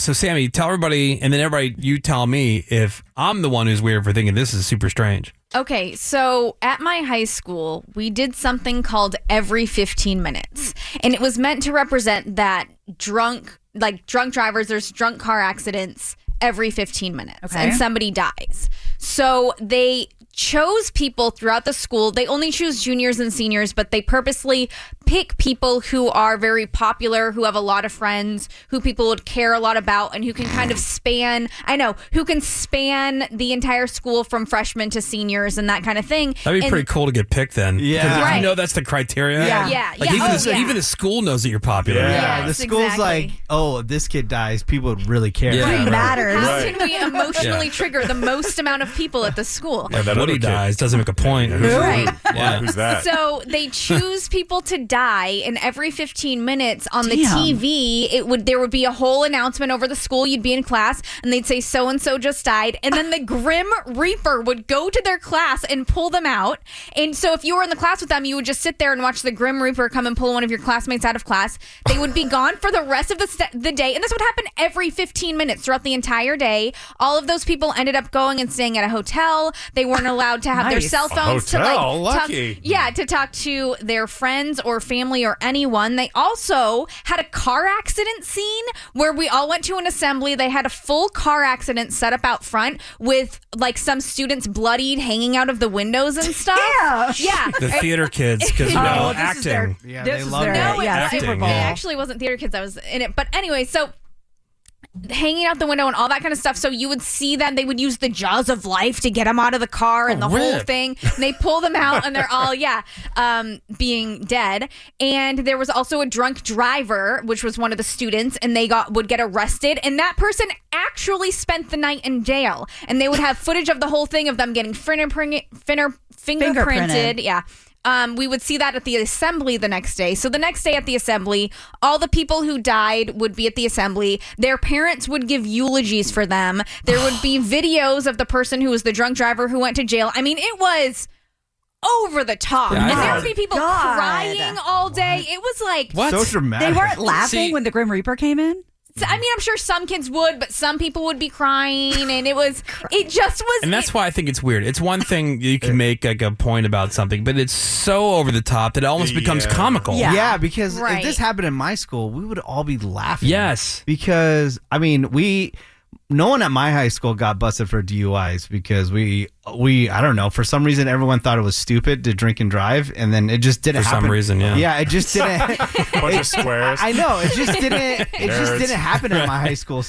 So, Sammy, tell everybody, and then everybody, you tell me if I'm the one who's weird for thinking this is super strange. Okay, so at my high school, we did something called every 15 minutes. And it was meant to represent that drunk drivers, there's drunk car accidents every 15 minutes and somebody dies. So they chose people throughout the school. They only choose juniors and seniors, but they purposely pick people who are very popular, who have a lot of friends, who people would care a lot about, and who can kind of span the entire school from freshmen to seniors and that kind of thing. That'd be pretty cool to get picked then. Yeah. Because Right. you know that's the criteria. Yeah. Like even the school knows that you're popular. Yeah, Yes, the school's exactly. like, oh, if this kid dies, people would really care. Yeah. It Right. matters. How can we emotionally trigger the most amount of people at the school? Yeah, that Woody other kid. dies doesn't make a point. Right. Yeah, who's that? So they choose people to die, and every 15 minutes on the Damn. TV, there would be a whole announcement over the school. You'd be in class, and they'd say so and so just died, and then the Grim Reaper would go to their class and pull them out. And so if you were in the class with them, you would just sit there and watch the Grim Reaper come and pull one of your classmates out of class. They would be gone for the rest of the day, and this would happen every 15 minutes throughout the entire day. All of those people ended up going and staying at a hotel. They weren't allowed to have their Nice. cell phones to hotel? talk, Lucky. to talk to their friends or family or anyone. They also had a car accident scene where we all went to an assembly. They had a full car accident set up out front with like some students bloodied hanging out of the windows and stuff. Yeah. The theater kids, because Oh, this is their- acting. Yeah, this they is love their- that. yeah, Acting, Super Bowl. It yeah. actually wasn't theater kids. I was in it. But anyway, so hanging out the window and all that kind of stuff. So you would see them. They would use the jaws of life to get them out of the car and the whole rip. thing. And they pull them out and they're all, being dead. And there was also a drunk driver, which was one of the students, and they would get arrested. And that person actually spent the night in jail. And they would have footage of the whole thing of them getting fingerprinted. Yeah. We would see that at the assembly the next day. So the next day at the assembly, all the people who died would be at the assembly. Their parents would give eulogies for them. There would be videos of the person who was the drunk driver who went to jail. I mean, it was over the top. Yeah, I and there know. would be people God. crying all day. It was like, What? So dramatic. They weren't laughing See- when the Grim Reaper came in? I mean, I'm sure some kids would, but some people would be crying. And it just was. And that's why I think it's weird. It's one thing you can make like a point about something, but it's so over the top that it almost becomes Yeah. comical. Yeah. Yeah, because Right. if this happened in my school, we would all be laughing. Yes. Because, I mean, no one at my high school got busted for DUIs because we I don't know, for some reason everyone thought it was stupid to drink and drive, and then it just didn't For happen. some reason, yeah. Yeah, it just didn't. Bunch of squares. I know, it just didn't Nerds. happen at my high school.